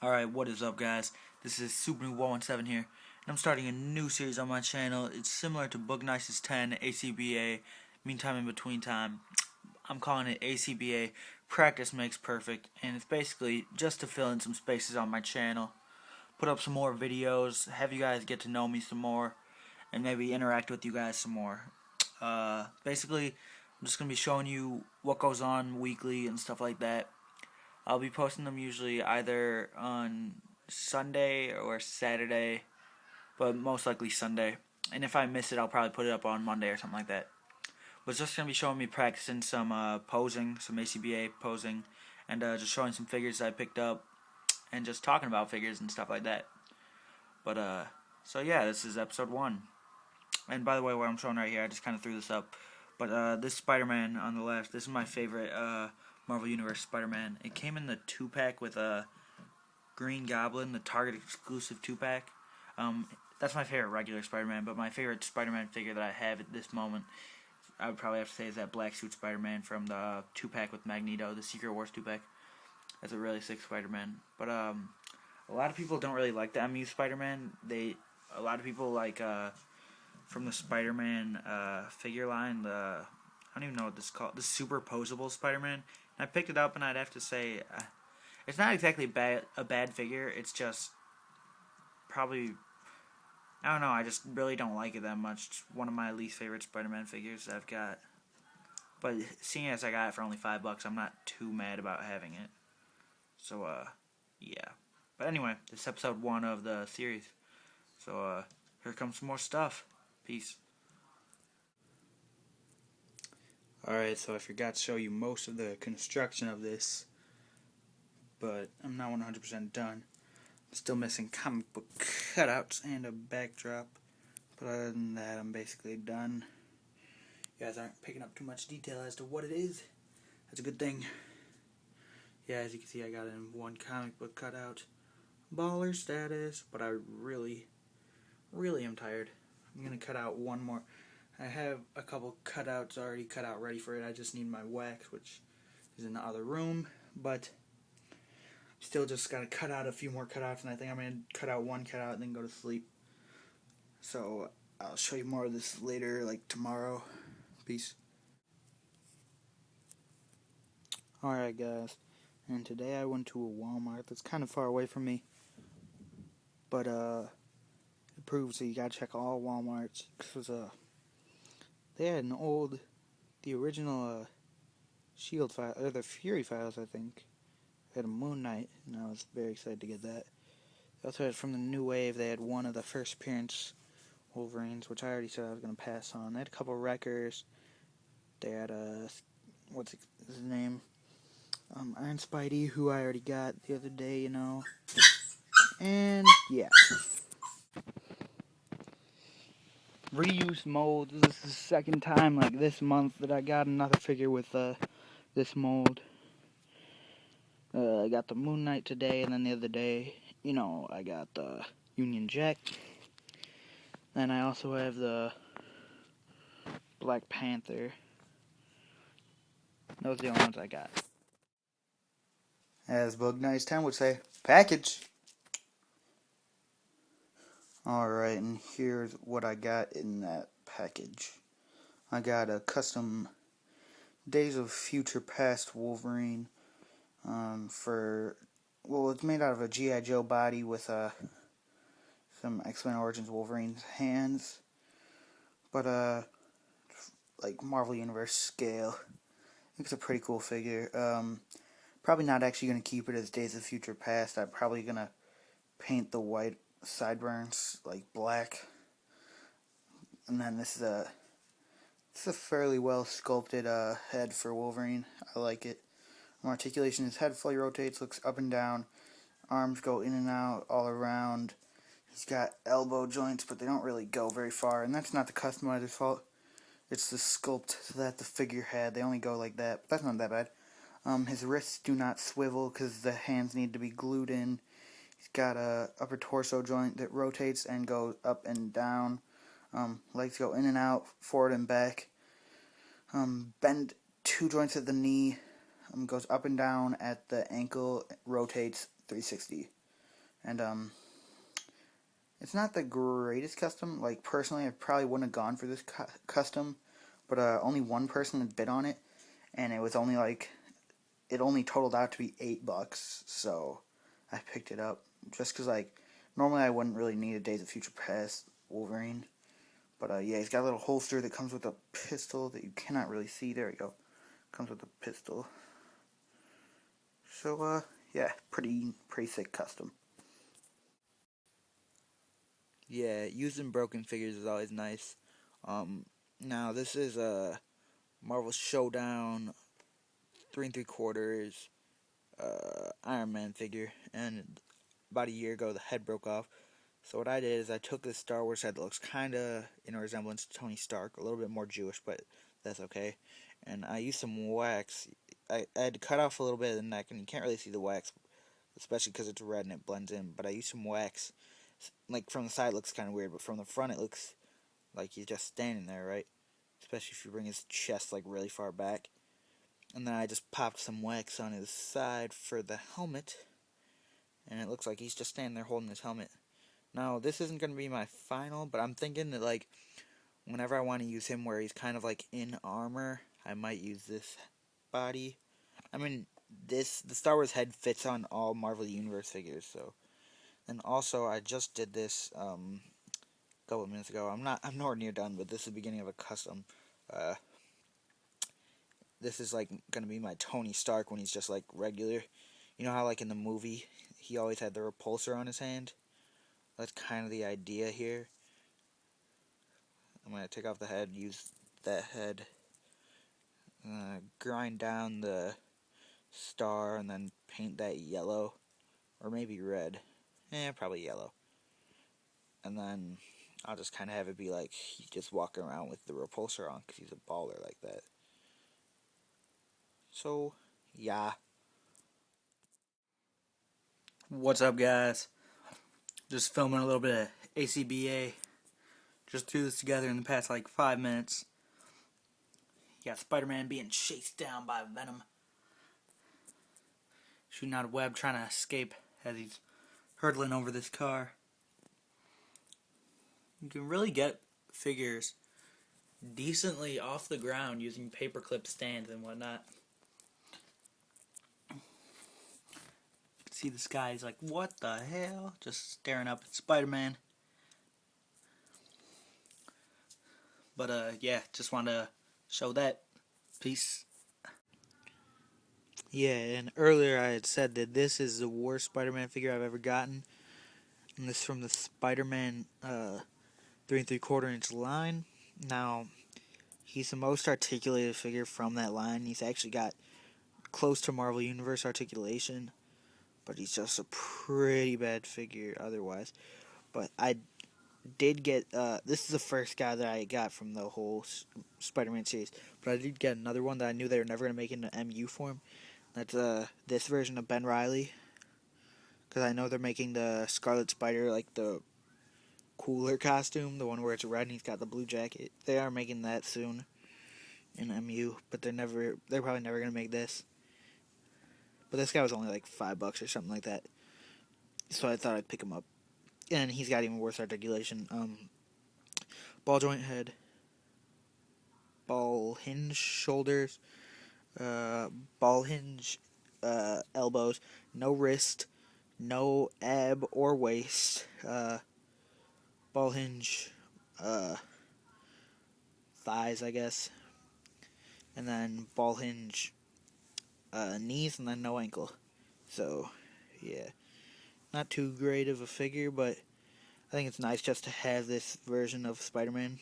Alright, what is up, guys? This is Super New 117 here, and I'm starting a new series on my channel. It's similar to Book Nice's 10, ACBA, Meantime in Between Time. I'm calling it ACBA, Practice Makes Perfect, and it's basically just to fill in some spaces on my channel, put up some more videos, have you guys get to know me some more, and maybe interact with you guys some more. Basically, I'm just going to be showing you what goes on weekly and stuff like that. I'll be posting them usually either on Sunday or Saturday, but most likely Sunday. And if I miss it, I'll probably put it up on Monday or something like that. But it's just going to be showing me practicing some posing, some ACBA posing, and just showing some figures I picked up, and just talking about figures and stuff like that. But, so yeah, this is episode 1. And by the way, what I'm showing right here, I just kind of threw this up. But this Spider-Man on the left, this is my favorite Marvel Universe Spider-Man. It came in the 2-pack with a Green Goblin, the Target exclusive 2-pack. That's my favorite regular Spider-Man, but my favorite Spider-Man figure that I have at this moment, I would probably have to say, is that Black Suit Spider-Man from the 2-pack with Magneto, the Secret Wars 2-pack. That's a really sick Spider-Man. But a lot of people don't really like the MU Spider-Man. A lot of people like from the Spider-Man figure line, I don't even know what this is called, the superposable Spider-Man. And I picked it up, and I'd have to say, it's not exactly a bad figure. It's just probably, I don't know, I just really don't like it that much. It's one of my least favorite Spider-Man figures I've got. But seeing as I got it for only $5, I'm not too mad about having it. So, yeah. But anyway, this is episode 1 of the series. So, here comes some more stuff. Peace. Alright, so I forgot to show you most of the construction of this, but I'm not 100% done. I'm still missing comic book cutouts and a backdrop, but other than that, I'm basically done. You guys aren't picking up too much detail as to what it is. That's a good thing. Yeah, as you can see, I got in one comic book cutout. Baller status, but I really am tired. I'm going to cut out one more. I have a couple cutouts already cut out ready for it. I just need my wax, which is in the other room, but still just got to cut out a few more cutouts, and I think I'm going to cut out one cutout and then go to sleep. So I'll show you more of this later, like tomorrow. Peace. Alright, guys, and today I went to a Walmart that's kind of far away from me, but it proves that you gotta check all Walmarts, because they had the original Shield file, or the Fury files, I think. They had a Moon Knight, and I was very excited to get that. They also had from the New Wave, they had one of the first appearance Wolverines, which I already said I was going to pass on. They had a couple Wreckers. They had what's his name? Iron Spidey, who I already got the other day, you know. And, yeah. Reuse molds. This is the second time, like, this month that I got another figure with this mold. I got the Moon Knight today, and then the other day, you know, I got the Union Jack. Then I also have the Black Panther. Those are the only ones I got. As Bug Nice 10 would say, package! Alright, and here's what I got in that package. I got a custom Days of Future Past Wolverine it's made out of a G.I. Joe body with some X-Men Origins Wolverine's hands, but like Marvel Universe scale. I think it's a pretty cool figure. Probably not actually going to keep it as Days of Future Past. I'm probably going to paint the white sideburns like black. And then this is a fairly well sculpted head for Wolverine. I like it. Articulation, his head fully rotates, looks up and down. Arms go in and out all around. He's got elbow joints, but they don't really go very far. And that's not the customizer's fault. It's the sculpt that the figure had. They only go like that. But that's not that bad. His wrists do not swivel because the hands need to be glued in. He's got a upper torso joint that rotates and goes up and down. Legs go in and out, forward and back. Bend 2 joints at the knee. Goes up and down at the ankle, rotates 360. and it's not the greatest custom. Like, personally, I probably wouldn't have gone for this custom, but only one person had bid on it, and it was only like, it only totaled out to be $8, so I picked it up just because, like, normally I wouldn't really need a Days of Future Past Wolverine, but yeah, he's got a little holster that comes with a pistol that you cannot really see. There we go, comes with a pistol. So yeah, pretty sick custom. Yeah, using broken figures is always nice. Now this is a Marvel Showdown 3 3/4 Iron Man figure, and about a year ago the head broke off. So what I did is I took this Star Wars head that looks kind of in a resemblance to Tony Stark, a little bit more Jewish, but that's okay. And I used some wax. I had to cut off a little bit of the neck, and you can't really see the wax, especially because it's red and it blends in. But I used some wax. Like, from the side it looks kind of weird, but from the front it looks like he's just standing there, right? Especially if you bring his chest like really far back. And then I just popped some wax on his side for the helmet, and it looks like he's just standing there holding his helmet. Now, this isn't going to be my final, but I'm thinking that, like, whenever I want to use him where he's kind of like in armor, I might use this body. I mean, the Star Wars head fits on all Marvel Universe figures, so. And also, I just did this a couple of minutes ago. I'm nowhere near done, but this is the beginning of a custom. This is like gonna be my Tony Stark when he's just like regular. You know how like in the movie he always had the repulsor on his hand? That's kind of the idea here. I'm gonna take off the head, use that head, grind down the star, and then paint that yellow, or maybe red. Probably yellow. And then I'll just kind of have it be like he's just walking around with the repulsor on because he's a baller like that. So, yeah. What's up, guys? Just filming a little bit of ACBA. Just threw this together in the past like 5 minutes. You got Spider-Man being chased down by Venom, shooting out a web trying to escape as he's hurtling over this car. You can really get figures decently off the ground using paperclip stands and whatnot. See this guy, he's like, what the hell? Just staring up at Spider-Man. But yeah, just wanted to show that. Peace. Yeah, and earlier I had said that this is the worst Spider-Man figure I've ever gotten. And this is from the Spider-Man 3 3/4 inch line. Now, he's the most articulated figure from that line. He's actually got close to Marvel Universe articulation, but he's just a pretty bad figure otherwise. But I did get, this is the first guy that I got from the whole Spider-Man series, but I did get another one that I knew they were never going to make into MU form. That's this version of Ben Reilly, because I know they're making the Scarlet Spider, like the cooler costume, the one where it's red and he's got the blue jacket. They are making that soon in MU, but they're probably never going to make this. But this guy was only like $5 or something like that, so I thought I'd pick him up. And he's got even worse articulation. Ball joint head, ball hinge shoulders, ball hinge elbows, no wrist, no ab or waist, ball hinge thighs, I guess, and then ball hinge knees, and then no ankle. So, yeah. Not too great of a figure, but I think it's nice just to have this version of Spider-Man.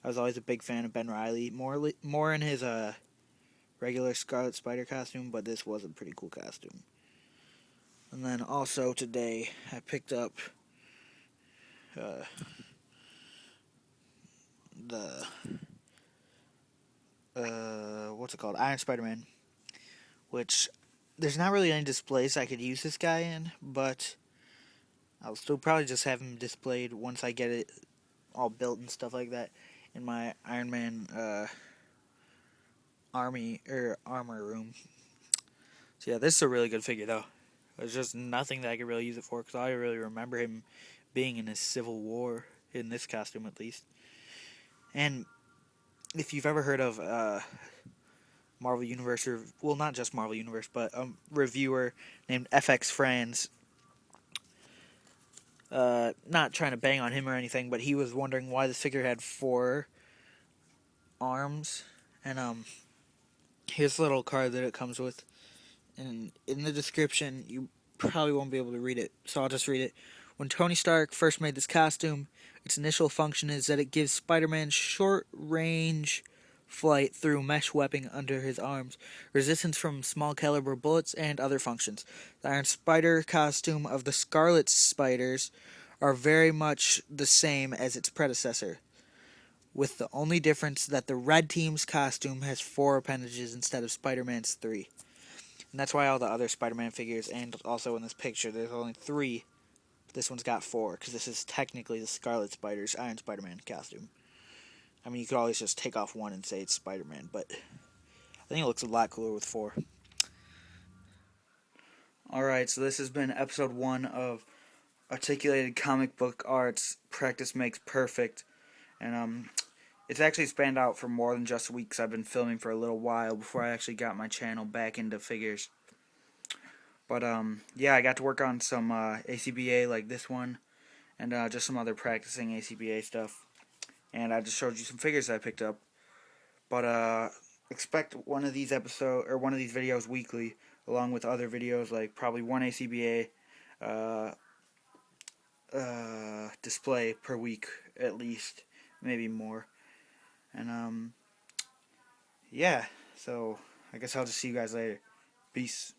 I was always a big fan of Ben Reilly, more in his regular Scarlet Spider costume, but this was a pretty cool costume. And then also today, I picked up the what's it called? Iron Spider-Man, which there's not really any displays I could use this guy in, but I'll still probably just have him displayed once I get it all built and stuff like that in my Iron Man armor room. So yeah, this is a really good figure though. There's just nothing that I could really use it for, because I really remember him being in his Civil War, in this costume at least. And if you've ever heard of Marvel Universe, or, well, not just Marvel Universe, but a reviewer named FX Franz, not trying to bang on him or anything, but he was wondering why this figure had 4 arms. And here's the little card that it comes with. And in the description, you probably won't be able to read it, so I'll just read it. When Tony Stark first made this costume, its initial function is that it gives Spider-Man short-range flight through mesh webbing under his arms, resistance from small caliber bullets, and other functions. The Iron Spider costume of the Scarlet Spiders are very much the same as its predecessor, with the only difference that the Red Team's costume has 4 appendages instead of Spider-Man's 3. And that's why all the other Spider-Man figures, and also in this picture, there's only 3. This one's got 4, because this is technically the Scarlet Spider's Iron Spider-Man costume. I mean, you could always just take off 1 and say it's Spider-Man, but I think it looks a lot cooler with 4. Alright, so this has been episode 1 of Articulated Comic Book Arts Practice Makes Perfect. And it's actually spanned out for more than just a week, because I've been filming for a little while before I actually got my channel back into figures. But yeah, I got to work on some ACBA like this one, and just some other practicing ACBA stuff. And I just showed you some figures that I picked up. But expect one of these videos weekly, along with other videos, like probably one ACBA display per week at least, maybe more. And yeah, so I guess I'll just see you guys later. Peace.